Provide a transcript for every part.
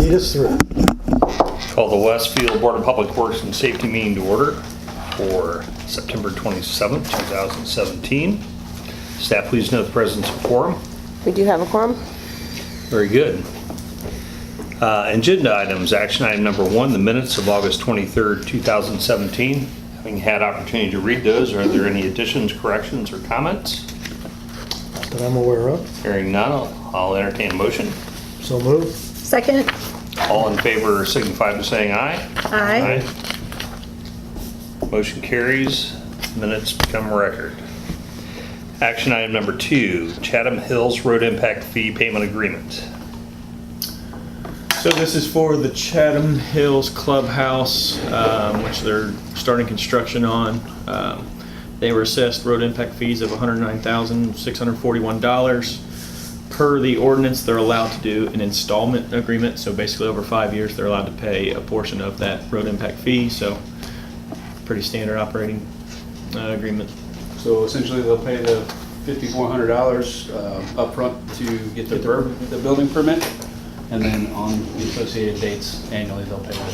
lead us through it. Call the Westfield Board of Public Works and Safety meeting to order for September 27th, 2017. Staff, please note the presence of quorum. We do have a quorum. Very good. Agenda items, action item number 1, the minutes of August 23rd, 2017. Having had opportunity to read those, are there any additions, corrections, or comments? Not that I'm aware of. Hearing none, I'll entertain a motion. So moved. Second. All in favor signify by saying aye. Aye. Motion carries. Minutes become record. Action item number 2, Chatham Hills Road Impact Fee Payment Agreement. So this is for the Chatham Hills Clubhouse, which they're starting construction on. They were assessed road impact fees of $109,641. Per the ordinance, they're allowed to do an installment agreement. So basically over 5 years, they're allowed to pay a portion of that road impact fee. So pretty standard operating agreement. So essentially, they'll pay the $5,400 upfront to get the building permit, and then on the associated dates annually, they'll pay the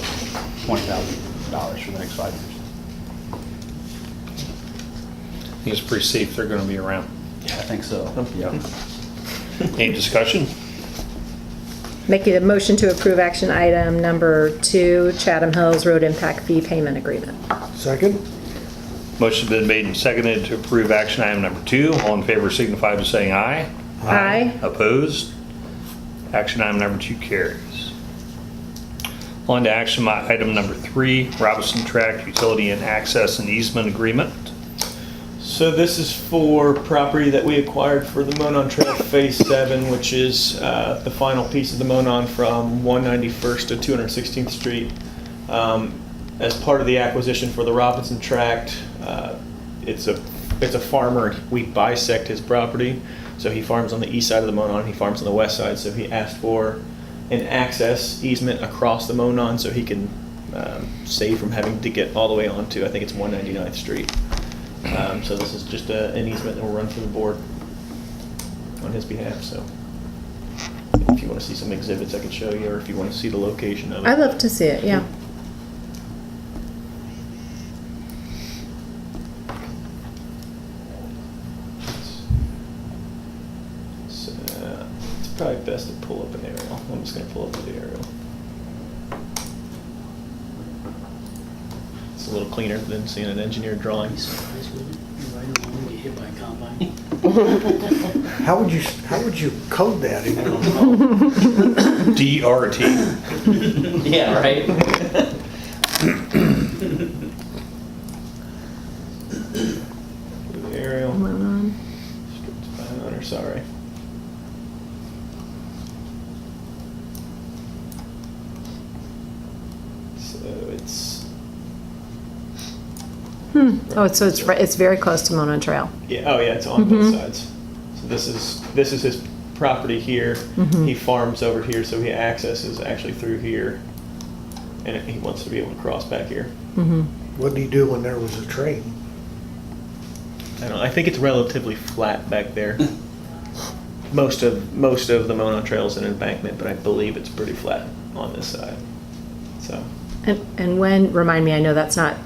$20,000 for the next 5 years. I think it's pretty safe they're going to be around. Yeah, I think so. Yeah. Any discussion? Making a motion to approve action item number 2, Chatham Hills Road Impact Fee Payment Agreement. Second. Motion's been made and seconded to approve action item number 2. All in favor signify by saying aye. Aye. Opposed? Action item number 2 carries. On to action item number 3, Robinson Tract Utility and Access and Easement Agreement. So this is for property that we acquired for the Monon Trail Phase 7, which is the final piece of the Monon from 191st to 216th Street. As part of the acquisition for the Robinson Tract, it's a farmer. We bisect his property. So he farms on the east side of the Monon, he farms on the west side. So he asked for an access easement across the Monon so he can save from having to get all the way onto, I think it's 199th Street. So this is just an easement that will run through the board on his behalf. So if you want to see some exhibits, I could show you, or if you want to see the location of it. I'd love to see it, yeah. So, it's probably best to pull up an aerial. I'm just going to pull up the aerial. It's a little cleaner than seeing an engineered drawing. How would you code that? DRT. Yeah, right? The aerial. Monon. Sorry. So it's Oh, so it's very close to Monon Trail. yeah. Oh yeah, it's on both sides. So this is his property here. He farms over here, so he accesses actually through here, and he wants to be able to cross back here. What did he do when there was a train? I don't know. I think it's relatively flat back there. Most of the Monon Trail is an embankment, but I believe it's pretty flat on this side. So And when, remind me, I know that's not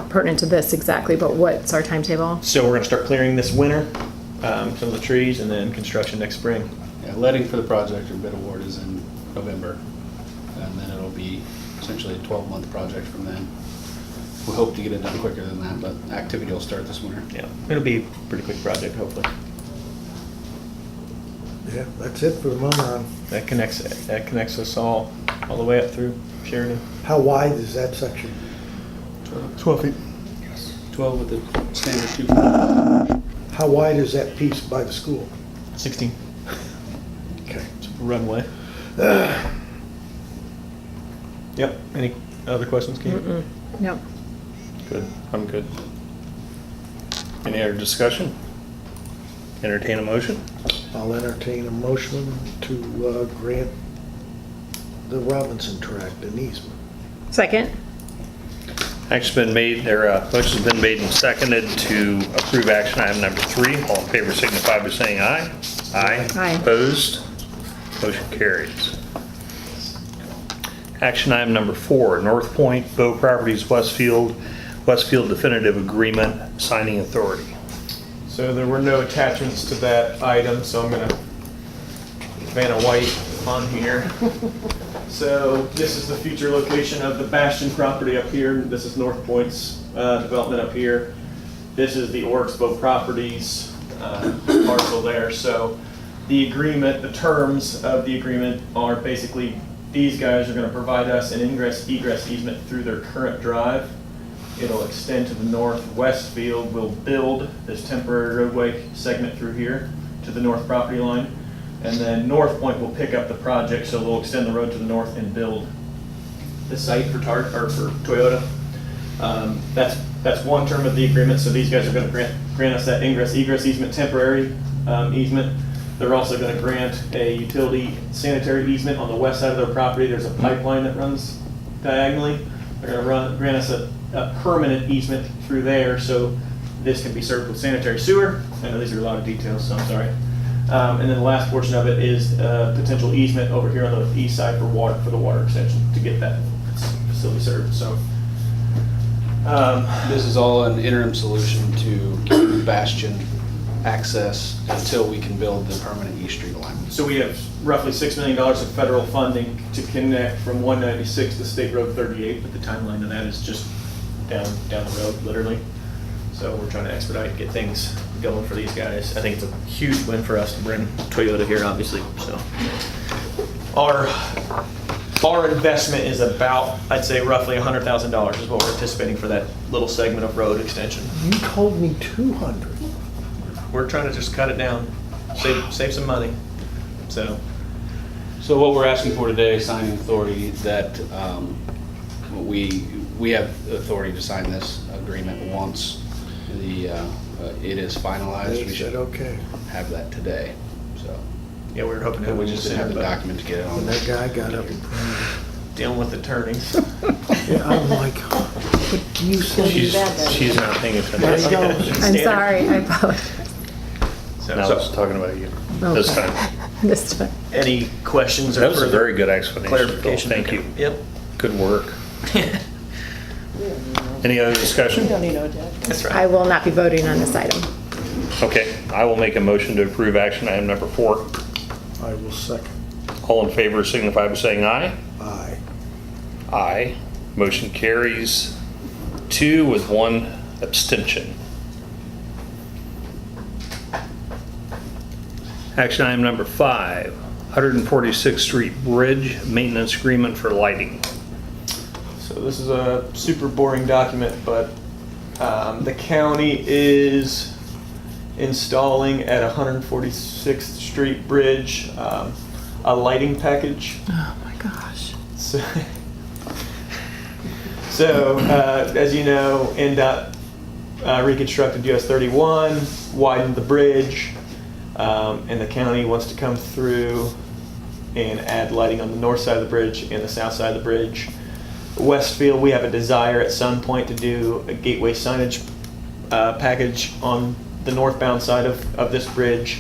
pertinent to this exactly, but what's our timetable? we're gonna start clearing this winter, some of the trees, and then construction next spring. Yeah, letting for the project or bid award is in November, and then it'll be essentially a 12-month project from then. We hope to get it done quicker than that, but activity will start this winter. Yeah, it'll be a pretty quick project, hopefully. Yeah, that's it for the Monon. That connects us all the way up through Sheridan. How wide is that section? 12 feet. 12 with the standard 2. How wide is that piece by the school? 16. Okay. It's a runway. Yep. Any other questions, Keith? Yep. Good, I'm good. Any other discussion? Entertain a motion? I'll entertain a motion to grant the Robinson Tract an easement. Second. Action's been made, motion's been made and seconded to approve action item number 3. All in favor signify by saying aye. Aye. Aye. Opposed? Motion carries. Action item number 4, North Point Bow Properties Westfield Definitive Agreement Signing Authority. So there were no attachments to that item, so I'm gonna Vanna White on here. So this is the future location of the Bastion property up here. This is North Point's development up here. This is the Oryx Bow Properties parcel there. So the agreement, the terms of the agreement are basically these guys are gonna provide us an ingress egress easement through their current drive. It'll extend to the north. Westfield will build this temporary roadway segment through here to the north property line. And then North Point will pick up the project, so they'll extend the road to the north and build the site for for Toyota. That's one term of the agreement, so these guys are gonna grant us that ingress egress easement, temporary easement. They're also gonna grant a utility sanitary easement on the west side of their property. There's a pipeline that runs diagonally. They're gonna grant us a permanent easement through there, so this can be served with sanitary sewer. I know these are a lot of details, so I'm sorry. And then the last portion of it is potential easement over here on the east side for the water extension to get that facility served, so. This is all an interim solution to give Bastion access until we can build the permanent East Street alignment. So we have roughly $6 million of federal funding to connect from 196 to State Road 38, but the timeline of that is just down the road, literally. So we're trying to expedite, get things going for these guys. I think it's a huge win for us to bring Toyota here, obviously, so. Our investment is about, I'd say roughly $100,000 is what we're anticipating for that little segment of road extension. You told me 200. We're trying to just cut it down, save some money, so. So what we're asking for today is signing authority that we have authority to sign this agreement once it is finalized. They We said, should okay. have that today, so. Yeah, we were hoping that And we we just just didn't have the have document to get it When on. that guy got up and pointed, dealing with attorneys. yeah, I'm like, but you said. She's not paying There you go. attention. I'm sorry, I apologize. Now I was talking about you this Okay. time. This time. Any questions or That was a further very good explanation, Phil. clarification? Thank you. Yep. Good work. Any other discussion? That's I will not be voting on this item. Okay, I will make a motion to approve action item number 4. I will second. All in favor signify by saying aye. Aye. Aye. Motion carries 2 with 1 abstention. Action item number 5, 146th Street Bridge Maintenance Agreement for Lighting. So this is a super boring document, but the county is installing at 146th Street Bridge a lighting package. Oh my gosh. So, as you know, NDOT reconstructed US 31, widened the bridge, and the county wants to come through and add lighting on the north side of the bridge and the south side of the bridge. Westfield, we have a desire at some point to do a gateway signage package on the northbound side of this bridge.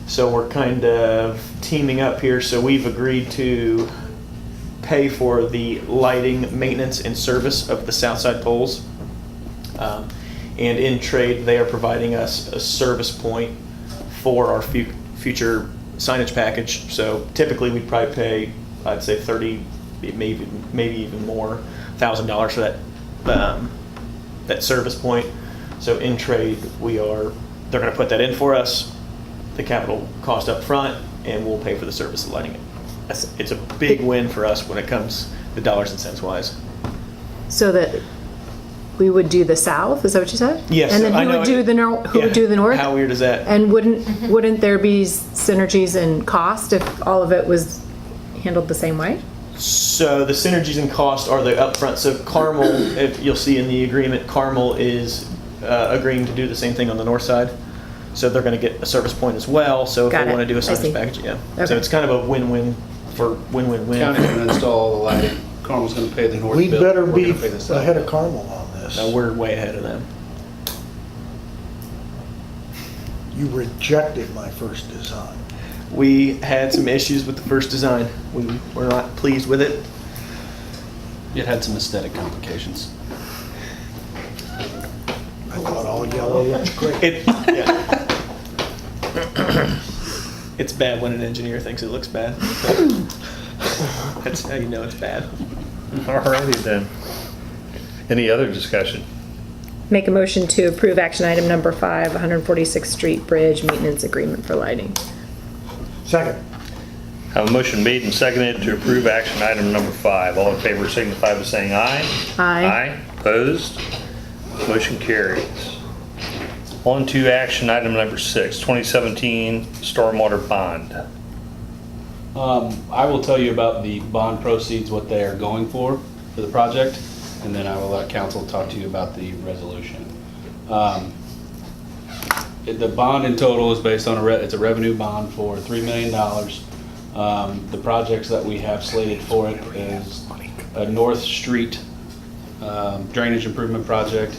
So we're kind of teaming up here. So we've agreed to pay for the lighting, maintenance, and service of the south side poles. And in trade, they are providing us a service point for our future signage package. So typically, we'd probably pay, I'd say $30,000, maybe even more, $1,000 for that service point. So in trade, they're going to put that in for us, the capital cost up front, and we'll pay for the service of lighting it. It's a big win for us when it comes to dollars and cents wise. So that we would do the south, is that what you said? Yes, And then I who know would do it- the who would do the north? How weird is that? And wouldn't there be synergies in cost if all of it was handled the same way? So the synergies and cost are the upfront. So Carmel, if you'll see in the agreement, Carmel is agreeing to do the same thing on the north side. So they're going to get a service point as well. So if Got they it. want to do a I see. service package, yeah. Okay. So it's kind of a win-win for win-win-win. County's gonna install the lighting, Carmel's gonna pay the north We bill. better we're be gonna pay the south ahead of bill. Carmel on this. No, we're way ahead of them. You rejected my first design. We had some issues with the first design. We were not pleased with it. It had some aesthetic complications. I thought all yellow looked great. Yeah. It's bad when an engineer thinks it looks bad. That's how you know it's bad. Alrighty then. Any other discussion? Make a motion to approve action item number 5, 146th Street Bridge Maintenance Agreement for lighting. Second. Have a motion made and seconded to approve action item number 5. All in favor signify by saying aye. Aye. Aye. Opposed? Motion carries. On to action item number 6, 2017 Stormwater Bond. I will tell you about the bond proceeds, what they are going for the project, and then I will let council talk to you about the resolution. The bond in total is based on it's a revenue bond for $3 million. The projects that we have slated for it is a North Street drainage improvement project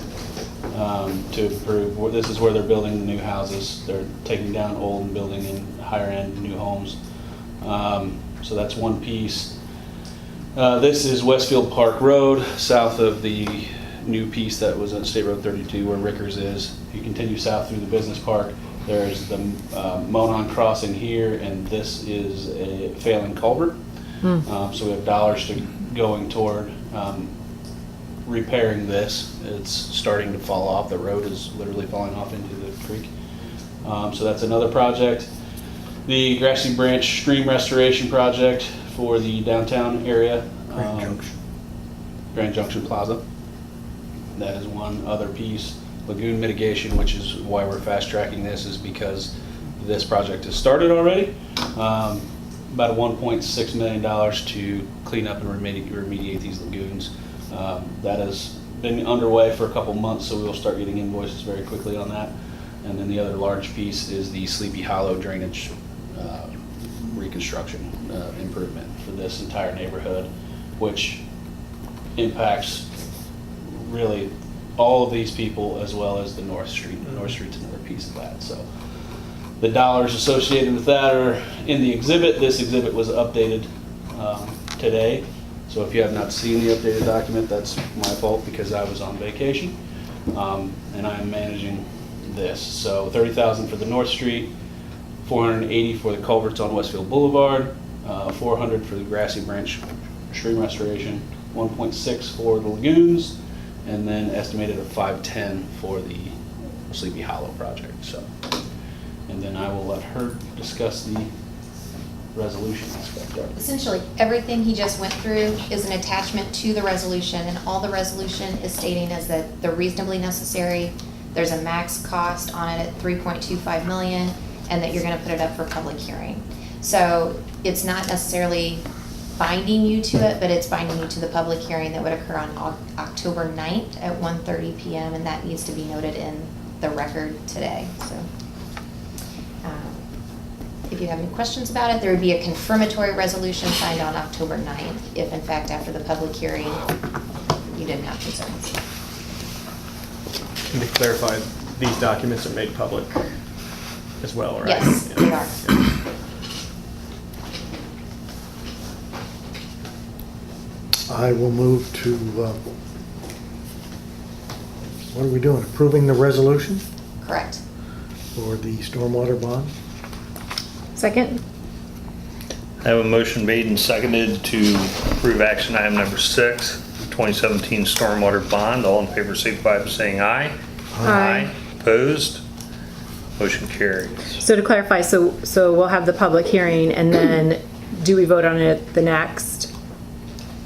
to improve, this is where they're building the new houses. They're taking down old and building in higher end new homes. So that's one piece. This is Westfield Park Road, south of the new piece that was on State Road 32 where Rickers is. If you continue south through the business park, there's the Monon crossing here, and this is a failing culvert. So we have dollars going toward repairing this. It's starting to fall off. The road is literally falling off into the creek. So that's another project. The Grassy Branch Stream Restoration Project for the downtown area. Grand Junction Plaza. That is one other piece. Lagoon mitigation, which is why we're fast tracking this, is because this project has started already. About $1.6 million to clean up and remediate these lagoons. That has been underway for a couple months, so we'll start getting invoices very quickly on that. And then the other large piece is the Sleepy Hollow drainage reconstruction improvement for this entire neighborhood, which impacts really all of these people as well as the North Street. North Street's another piece of that. So the dollars associated with that are in the exhibit. This exhibit was updated today. So if you have not seen the updated document, that's my fault because I was on vacation. And I'm managing this. So $30,000 for the North Street, $480 for the culverts on Westfield Boulevard, $400 for the Grassy Branch Stream Restoration, $1.6 for the lagoons, and then estimated at $510 for the Sleepy Hollow project. So, and then I will let her discuss the resolution aspect of it. Essentially, everything he just went through is an attachment to the resolution, and all the resolution is stating is that they're reasonably necessary. There's a max cost on it at $3.25 million, and that you're gonna put it up for public hearing. So it's not necessarily binding you to it, but it's binding you to the public hearing that would occur on October 9th at 1:30 p.m., and that needs to be noted in the record today, so. If you have any questions about it, there would be a confirmatory resolution signed on October 9th, if in fact after the public hearing, you didn't have concerns. And to clarify, these documents are made public as well, right? Yes, they are. I will move to, what are we doing? Approving the resolution Correct. for the stormwater bond? Second? I have a motion made and seconded to approve action item number 6, 2017 Stormwater Bond. All in favor signify by saying aye. Aye. Opposed? Motion carries. So to clarify, so we'll have the public hearing, and then do we vote on it the next?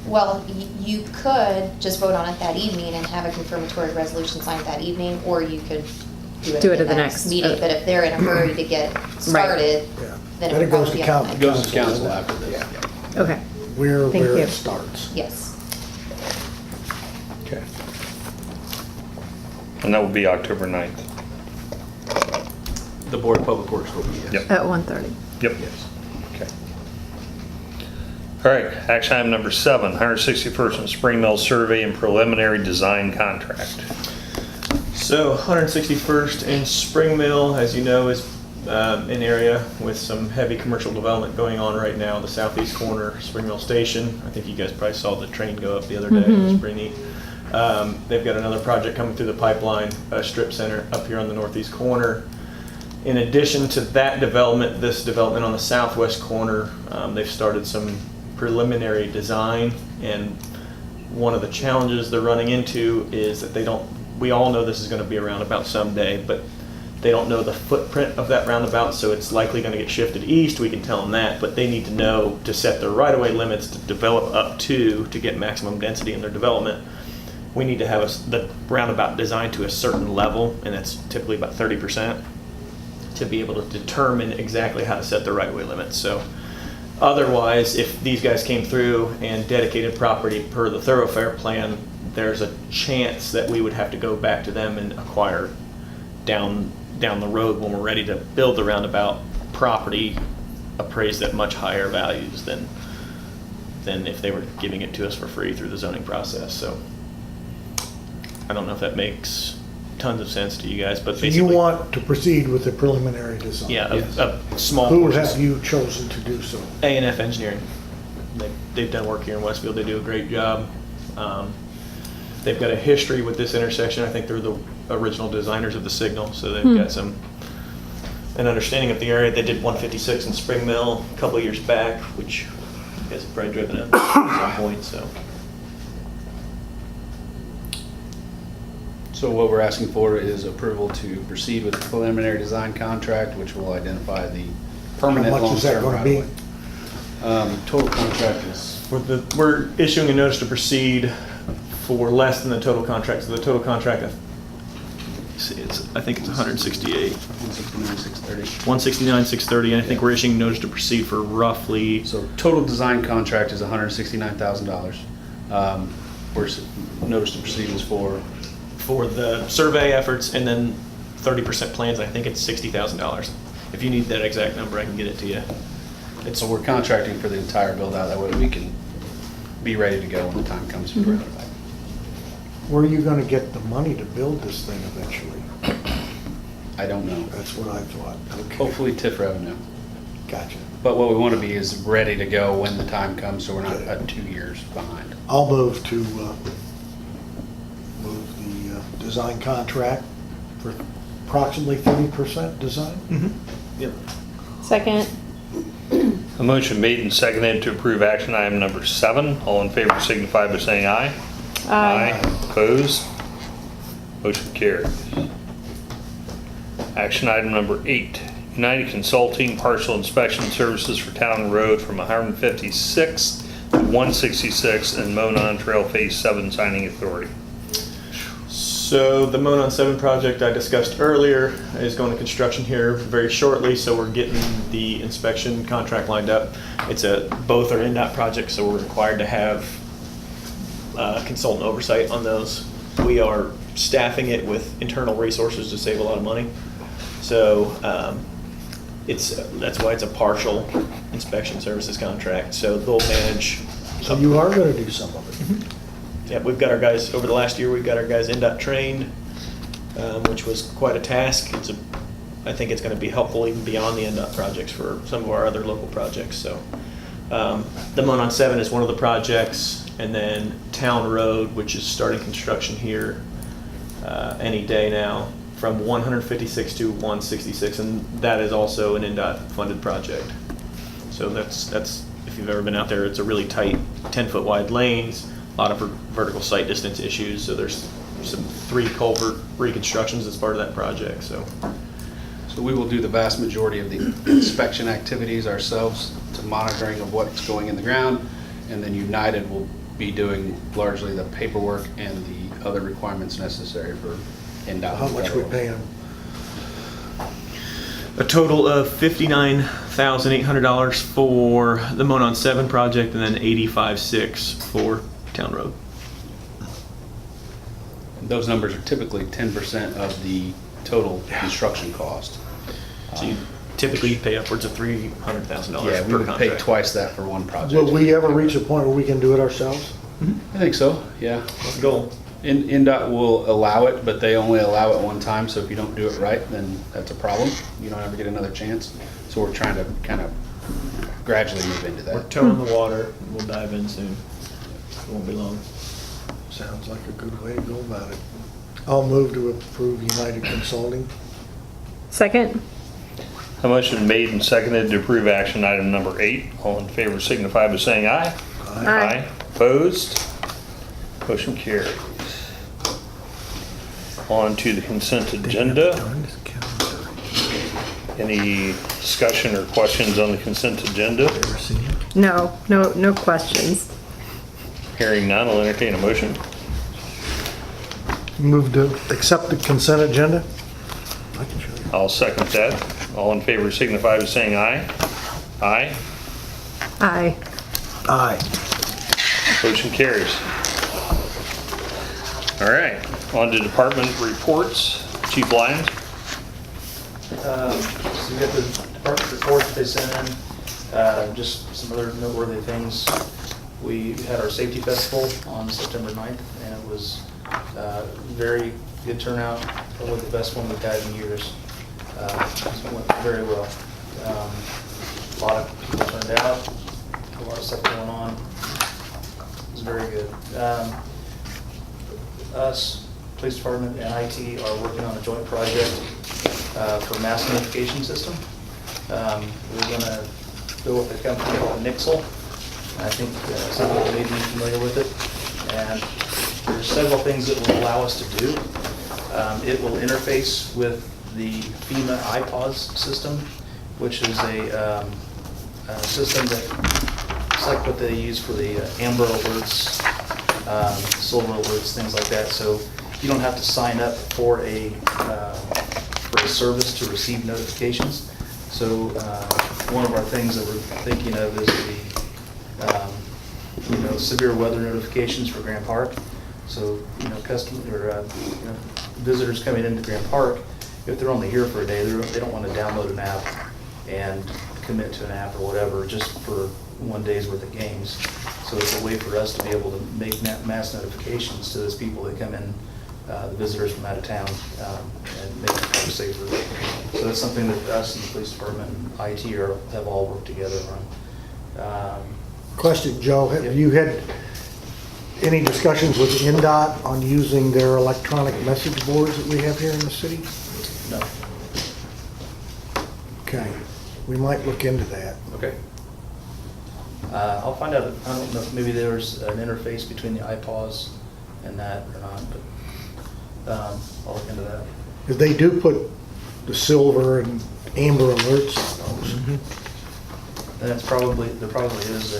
Well, you could just vote on it that evening and have a confirmatory resolution signed that evening, or you could do it at the next meeting. But if they're in a hurry to get started, Yeah. then Then it it would goes probably to be on council. the It next. goes to council after this. Yeah. Okay, Where Thank you. it starts. Yes. Okay. And that will be October 9th. The Board of Public Works will be, yes. Yep. at 1:30. Yep. Okay. All right, action item number 7, 161st and Spring Mill Survey and Preliminary Design Contract. So 161st and Spring Mill, as you know, is an area with some heavy commercial development going on right now, the southeast corner, Spring Mill Station. I think you guys probably saw the train go up the other day. It was pretty neat. They've got another project coming through the pipeline, a strip center up here on the northeast corner. In addition to that development, this development on the southwest corner, they've started some preliminary design, and one of the challenges they're running into is that we all know this is going to be a roundabout someday, but they don't know the footprint of that roundabout, so it's likely going to get shifted east. We can tell them that, but they need to know to set their right-of-way limits to develop up to get maximum density in their development. We need to have the roundabout designed to a certain level, and that's typically about 30%, to be able to determine exactly how to set the right-of-way limits. So otherwise, if these guys came through and dedicated property per the thoroughfare plan, there's a chance that we would have to go back to them and acquire down the road when we're ready to build the roundabout property appraised at much higher values than if they were giving it to us for free through the zoning process. So I don't know if that makes tons of sense to you guys, but So basically. you want to proceed with the preliminary design? Yeah, Yes. a small Who portion. have you chosen to do so? A&F Engineering. They've done work here in Westfield. They do a great job. They've got a history with this intersection. I think they're the original designers of the signal, so they've got an understanding of the area. They did 156 in Spring Mill a couple of years back, which you guys have probably driven it at some point, so. So what we're asking for is approval to proceed with the preliminary design contract, which will identify the permanent How much is that long-term gonna be? right-of-way. Total contract is, We're issuing a notice to proceed for less than the total contract. So the total contract, I think it's 168. 169,630. 169,630, and I think we're issuing notice to proceed for roughly, So total design contract is $169,000. Notice to proceed is for, the survey efforts, and then 30% plans, I think it's $60,000. If you need that exact number, I can get it to you. so we're contracting for the entire build-out, that way we can be ready to go when the time comes for the right-of-way. Where are you gonna get the money to build this thing eventually? I don't know. That's what I thought. Okay, Hopefully TIF revenue. gotcha. But what we want to be is ready to go when the time comes, so we're not 2 years behind. I'll move to move the design contract for approximately 30% design. Yep. Second. A motion made and seconded to approve action item number 7. All in favor signify by saying aye. Opposed? Motion carries. Action item number 8. United Consulting partial inspection services for Town Road from 156 to 166 and Monon Trail Phase 7 signing authority. So the Monon 7 project I discussed earlier is going to construction here very shortly, so we're getting the inspection contract lined up. Both are NDOT projects, so we're required to have consultant oversight on those. We are staffing it with internal resources to save a lot of money. So that's why it's a partial inspection services contract. So they'll manage. So you are gonna do some of it. Yeah, we've got our guys, over the last year, we've got our guys NDOT trained, which was quite a task. I think it's gonna be helpful even beyond the NDOT projects for some of our other local projects, so. The Monon 7 is one of the projects, and then Town Road, which is starting construction here any day now, from 156 to 166, and that is also an NDOT funded project. So that's, if you've ever been out there, it's a really tight 10-foot wide lanes, a lot of vertical sight distance issues, so there's some 3 culvert reconstructions as part of that project, so. So we will do the vast majority of the inspection activities ourselves to monitoring of what's going in the ground, and then United will be doing largely the paperwork and the other requirements necessary for NDOT. How much we paying them? A total of $59,800 for the Monon 7 project, and then $85,600 for Town Road. Those numbers are typically 10% of the total construction cost. So you typically pay upwards of $300,000 Yeah, we per would pay contract. twice that for one project. Will we ever reach a point where we can do it ourselves? I think so, yeah. That's the goal. NDOT will allow it, but they only allow it one time, so if you don't do it right, then that's a problem. You don't ever get another chance. So we're trying to kind of gradually move into We're that. toeing the water. We'll dive in soon. It won't be long. Sounds like a good way to go about it. I'll move to approve United Consulting. Second? A motion made and seconded to approve action item number 8. All in favor signify by saying aye. Aye. Opposed? Motion carries. On to the consent agenda. Any discussion or questions on the consent agenda? Ever seen it? No questions. Hearing none, I'll entertain a motion. Move to accept the consent agenda? I can show you. I'll second that. All in favor signify by saying aye. Aye. Aye. Aye. Motion carries. All right, on to department reports. Chief Lyons? So we got the department report that they sent in, just some other noteworthy things. We had our safety festival on September 9th, and it was very good turnout, probably the best one we've had in years. It went very well. A lot of people turned out, a lot of stuff going on. It was very good. Us, police department, and IT are working on a joint project for mass notification system. We're going to go with a company called Nixle. I think some of you may be familiar with it. And there's several things it will allow us to do. It will interface with the FEMA IPAWS system, which is a system that it's like what they use for the Amber Alerts, Silver Alerts, things like that. So you don't have to sign up for a service to receive notifications. So one of our things that we're thinking of is the severe weather notifications for Grant Park. So visitors coming into Grant Park, if they're only here for a day, they don't want to download an app and commit to an app or whatever just for one day's worth of games. So it's a way for us to be able to make mass notifications to those people that come in, the visitors from out of town, and make it safer. So that's something that us and the police department and IT have all worked together on. Question, Joe, have you had any discussions with NDOT on using their electronic message boards that we have here in the city? No. Okay, we might look into that. Okay. I'll find out, I don't know if maybe there's an interface between the IPAWS and that or not, but I'll look into that. Because they do put the silver and amber alerts on those. And that's probably, there probably is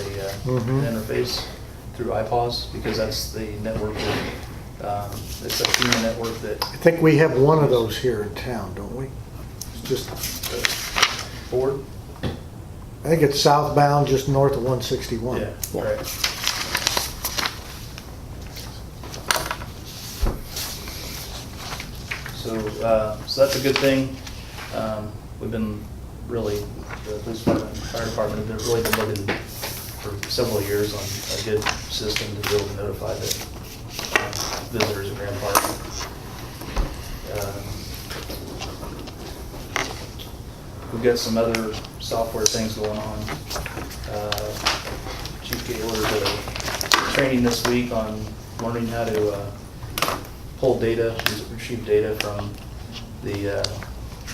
an interface through IPAWS, because that's the network that, it's a FEMA network that, I think we have one of those here in town, don't we? It's just, board? I think it's southbound, just north of 161. Yeah, right. So that's a good thing. We've been really, the police department, fire department have really been looking for several years on a good system to be able to notify the visitors at Grand Park. We've got some other software things going on. Chief Gaylor did a training this week on learning how to pull data, retrieve data from the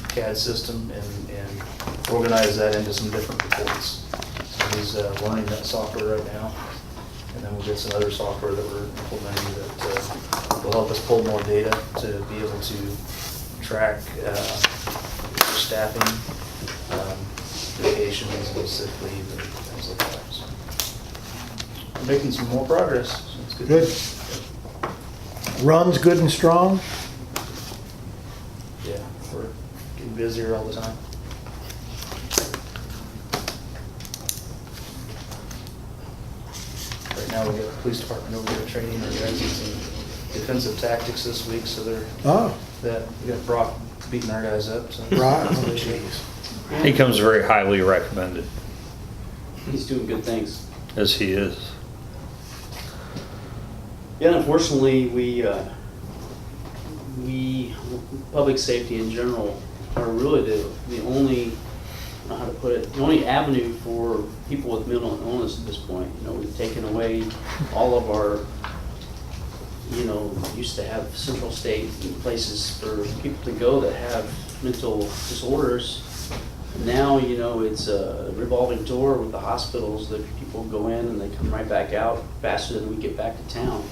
CAD system and organize that into some different reports. So he's learning that software right now. And then we'll get some other software that we're implementing that will help us pull more data to be able to track staffing, vacations, and sick leave, and things like that. So we're making some more progress. So it's good. Good. Runs good and strong? Yeah, we're getting busier all the time. Right now, we got the police department over there training our guys in some defensive tactics this week, so they're, Oh, we got Brock beating our guys up, so. right, oh, jeez. He comes very highly recommended, He's doing good things. as he is. Yeah, unfortunately, public safety in general are really the only, I don't know how to put it, the only avenue for people with mental illness at this point. You know, we've taken away all of our, you know, used to have central state places for people to go that have mental disorders. Now, you know, it's a revolving door with the hospitals that people go in and they come right back out faster than we get back to town.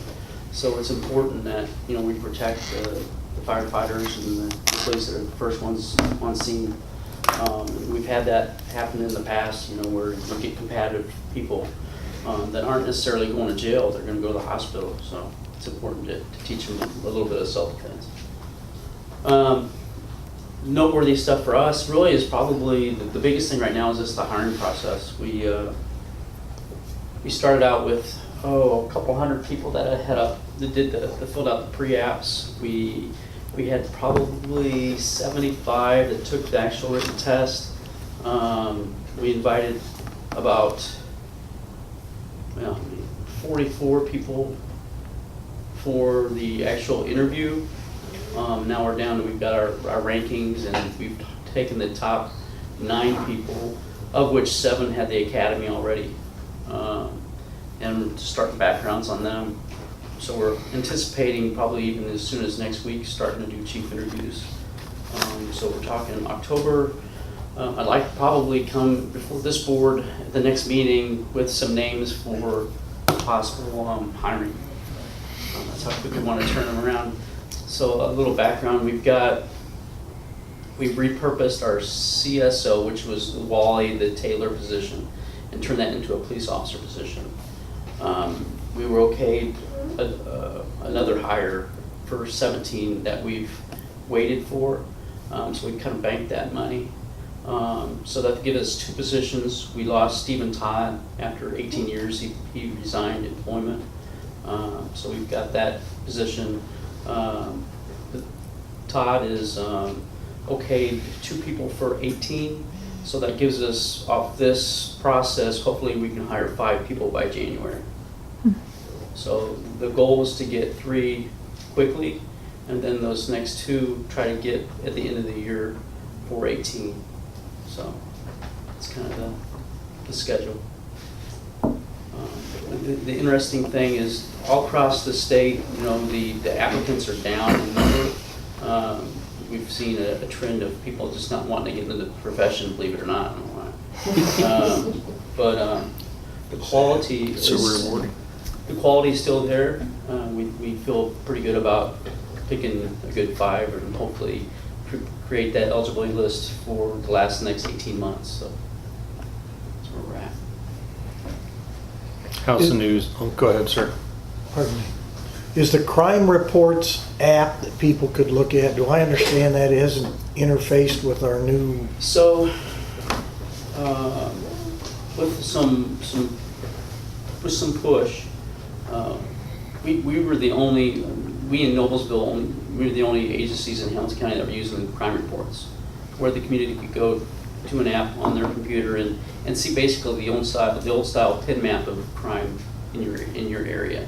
So it's important that, you know, we protect the firefighters and the employees that are the first ones on scene. We've had that happen in the past, you know, where you get combative people that aren't necessarily going to jail, they're going to go to the hospital. So it's important to teach them a little bit of self-defense. Noteworthy stuff for us really is probably the biggest thing right now is just the hiring process. We started out with a couple hundred people that filled out the pre-apps. We had probably 75 that took the actual written test. We invited about 44 people for the actual interview. Now we're down to, we've got our rankings, and we've taken the top 9 people, of which 7 had the academy already, and starting backgrounds on them. So we're anticipating probably even as soon as next week starting to do chief interviews. So we're talking October. I'd like to probably come before this board at the next meeting with some names for possible hiring. That's how quick we want to turn them around. So a little background, we've repurposed our CSO, which was Wally, the Taylor position, and turned that into a police officer position. We were okayed another hire for 17 that we've waited for, so we kind of banked that money. So that gives us 2 positions. We lost Stephen Todd after 18 years. He resigned employment. So we've got that position. Todd is okayed 2 people for 18, so that gives us, off this process, hopefully we can hire 5 people by January. So the goal is to get 3 quickly, and then those next 2 try to get at the end of the year for 18. So it's kind of the schedule. The interesting thing is all across the state, you know, the applicants are down in number. We've seen a trend of people just not wanting to get into the profession, believe it or not. I don't know why. But the quality is So rewarding. The quality is still there. We feel pretty good about picking a good 5 and hopefully create that eligibility list for the next 18 months. So that's where we're at. How's the news? Oh, go ahead, sir. Pardon me. Is the crime reports app that people could look at, do I understand that it isn't interfaced with our new? So, with some push, we were the only, we in Noblesville, we were the only agencies in Hamilton County that were using crime reports, where the community could go to an app on their computer and see basically the old style PIN map of crime in your area.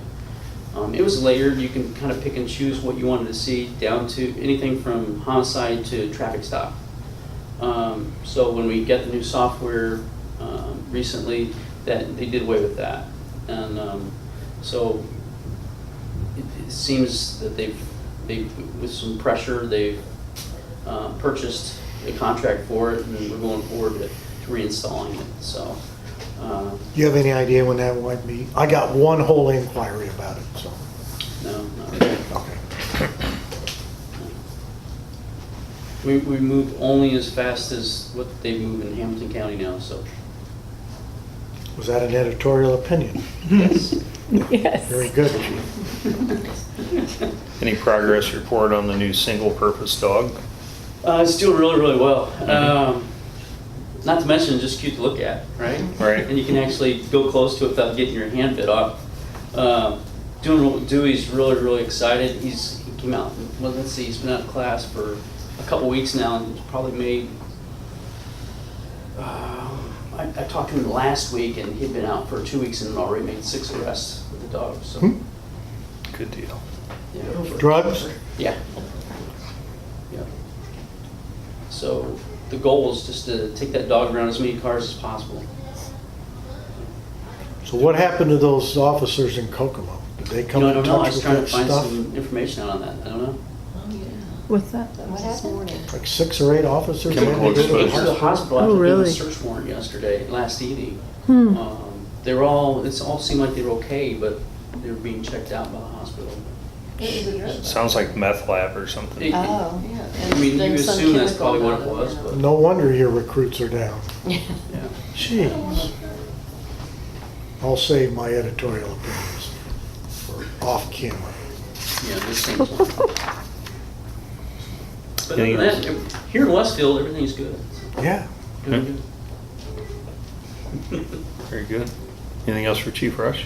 It was layered. You can kind of pick and choose what you wanted to see, down to anything from homicide to traffic stop. So when we get the new software recently, that they did away with that, and so it seems that they've with some pressure they've purchased a contract for it, and we're going forward to reinstalling it. So. Do you have any idea when that might be? I got one whole inquiry about it, so. No, not really. Okay. We move only as fast as what they move in Hamilton County now, so. Was that an editorial opinion? Yes. Yes. Very good, Chief. Any progress report on the new single-purpose dog? It's doing really, really well. Not to mention, just cute to look at, right? Right. And you can actually go close to it without getting your hand bit off. Dewey's really, really excited. He came out, well, let's see, he's been out of class for a couple weeks now, and he's probably made, I talked to him last week, and he'd been out for 2 weeks and already made 6 arrests with the dog, so. Good deal. Yeah. Drugs? Yeah. Yeah. So the goal is just to take that dog around as many cars as possible. So what happened to those officers in Kokomo? Did they come I in don't know. I touch was with trying to that find stuff? some information out on that. I don't know. What's that? What happened? Like 6 or 8 officers? Chemical They did it? exposure. The hospital Oh, after doing really? a search warrant yesterday, last evening. Hmm. They were all, it all seemed like they were okay, but they were being checked out by the hospital. Sounds like meth lab or something. Oh. I mean, you assume that's probably what it was, but, No wonder your recruits are down. yeah. Jeez. I'll save my editorial opinions for off camera. Yeah, this thing's. But other Anything than that, here in Westfield, everything's good. Yeah. Doing good. Very good. Anything else for Chief Rush?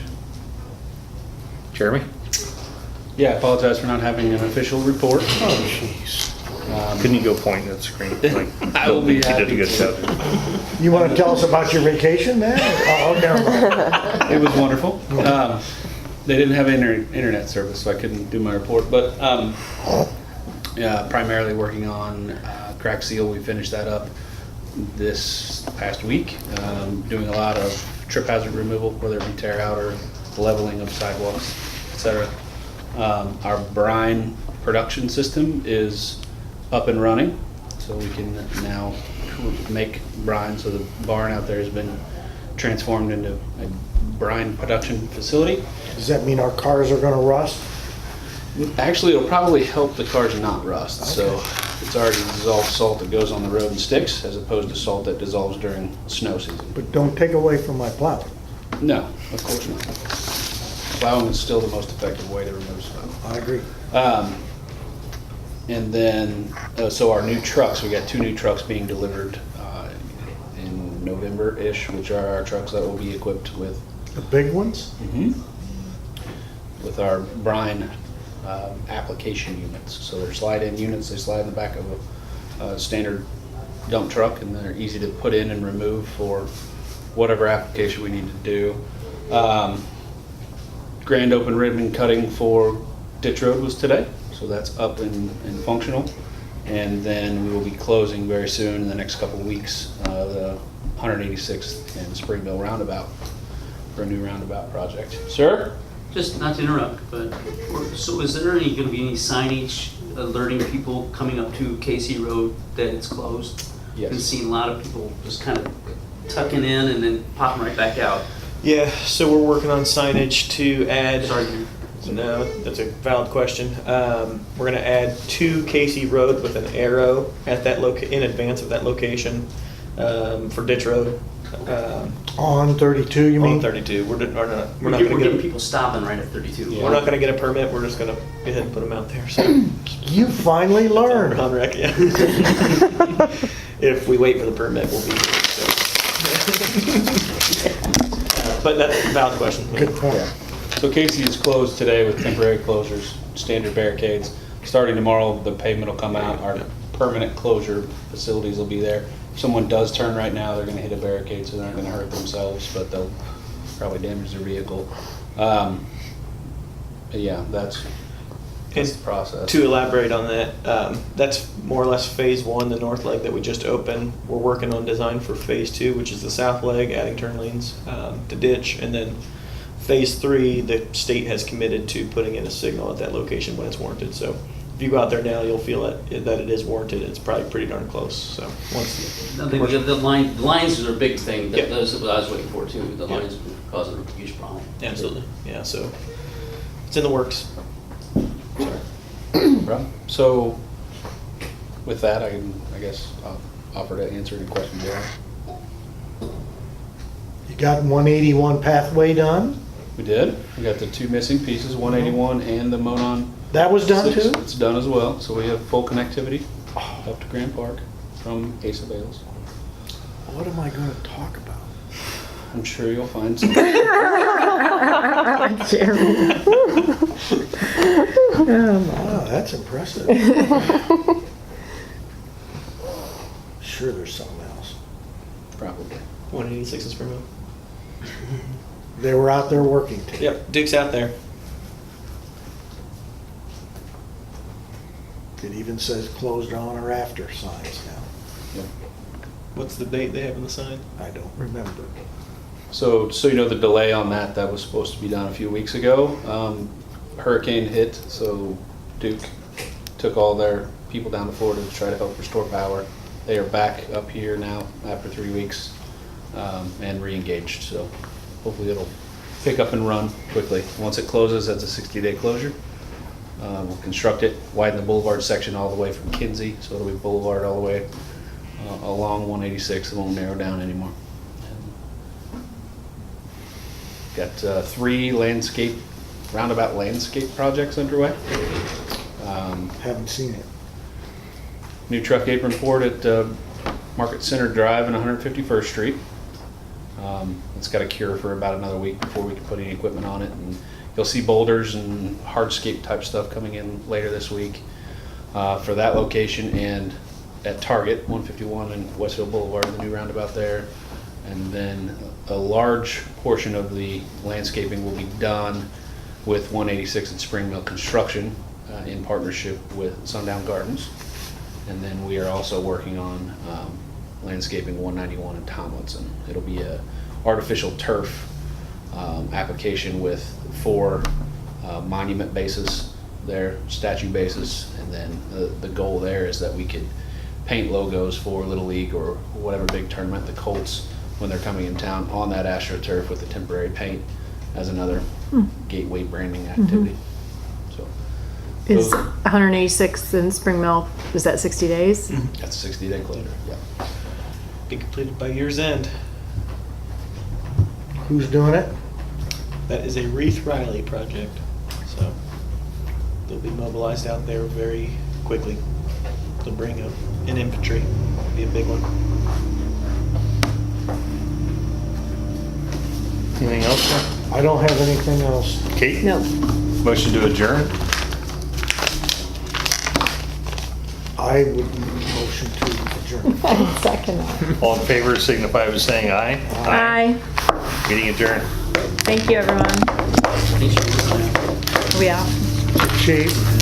Jeremy? Yeah, I apologize for not having an official report. Oh, jeez. Couldn't you go point at the screen? Like, I will be you did a happy good to. job. You want to tell us about your vacation, man? Oh, never mind. It was wonderful. They didn't have internet service, so I couldn't do my report. But yeah, primarily working on crack seal. We finished that up this past week. Doing a lot of trip hazard removal, whether it be tear out or leveling of sidewalks, etc. Our brine production system is up and running, so we can now make brine. So the barn out there has been transformed into a brine production facility. Does that mean our cars are going to rust? Actually, it'll probably help the cars not rust. So it's already dissolved salt that goes on the road and sticks, as opposed to salt that dissolves during snow season. But don't take away from my plowing. No, of course not. Plowing is still the most effective way to remove snow. I agree. And then, so our new trucks, we got 2 new trucks being delivered in November-ish, which are our trucks that will be equipped with The big ones? with our brine application units. So they're slide-in units, they slide in the back of a standard dump truck, and they're easy to put in and remove for whatever application we need to do. Grand open ribbon cutting for Ditch Road was today, so that's up and functional. And then we will be closing very soon in the next couple of weeks, the 186th and Springville roundabout for a new roundabout project. Sir? Just not to interrupt, but, so is there going to be any signage alerting people coming up to Casey Road that it's closed? Yes. Been seeing a lot of people just kind of tucking in and then popping right back out. Yeah, so we're working on signage to add. Sorry. No, that's a valid question. We're gonna add 2 Casey Road with an arrow at that in advance of that location, for Ditch Road. On 32, you mean? On 32, we're not We're gonna getting get, people stopping right at 32. Yeah. we're not gonna get a permit, we're just gonna go ahead and put them out there, so. You finally learned. On rec, yeah. If we wait for the permit, we'll be here, so. But that's a valid question. Good point. So Casey is closed today with temporary closures, standard barricades. Starting tomorrow, the pavement will come out, our permanent closure facilities will be there. If someone does turn right now, they're gonna hit a barricade, so they're not gonna hurt themselves, but they'll probably damage their vehicle. But yeah, that's the process. To elaborate on that, that's more or less phase 1, the north leg that we just opened. We're working on design for phase 2, which is the south leg, adding turn lanes to ditch. And then phase 3, the state has committed to putting in a signal at that location when it's warranted. So if you go out there now, you'll feel that it is warranted. It's probably pretty darn close. So once No, the lines are a big thing. Yeah. Those what I was waiting for too. The Yeah. lines cause a huge problem. absolutely, yeah. So it's in the works. Right. So with that, I guess I'll offer to answer any questions you have. You got 181 pathway done? We did. We got the 2 missing pieces, 181 and the Monon. That was done 6. too? It's done as well. So we have full connectivity up to Grand Park from Asa Bales. What am I going to talk about? I'm sure you'll find some. Jeremy. Wow, that's impressive. Sure there's something else. Probably. 186 in Springville. They were out there working today. Yep, Duke's out there. It even says closed on or after signs now. What's the date they have on the sign? I don't remember. So you know the delay on that, that was supposed to be done a few weeks ago. Hurricane hit, so Duke took all their people down to Florida to try to help restore power. They are back up here now after 3 weeks and re-engaged, so hopefully it'll pick up and run quickly. Once it closes, that's a 60-day closure. We'll construct it, widen the boulevard section all the way from Kinsey, so it'll be boulevard all the way along 186. It won't narrow down anymore. Got 3 roundabout landscape projects underway. Haven't seen it. New truck apron poured at Market Center Drive and 151st Street. It's got to cure for about another week before we can put any equipment on it. And you'll see boulders and hardscape type stuff coming in later this week for that location, and at Target, 151 and Westfield Boulevard, the new roundabout there. And then a large portion of the landscaping will be done with 186 and Spring Mill Construction in partnership with Sundown Gardens. And then we are also working on landscaping 191 in Tomlinson. It'll be a artificial turf application with 4 monument bases there, statue bases. And then the goal there is that we could paint logos for Little League or whatever big tournament, the Colts, when they're coming in town, on that AstroTurf with the temporary paint as another gateway branding activity. So Is those- 186 in Spring Mill, is that 60 days? that's a 60-day closure, yeah. Be completed by year's end. Who's doing it? That is a Reith Riley project, so they'll be mobilized out there very quickly. They'll bring an infantry, be a big one. Anything else, sir? I don't have anything else. Kate? No. Motion to adjourn? I would motion to adjourn. Second that. All in favor signify by saying aye. Aye. Meeting adjourned. Thank you, everyone. We out. Chief?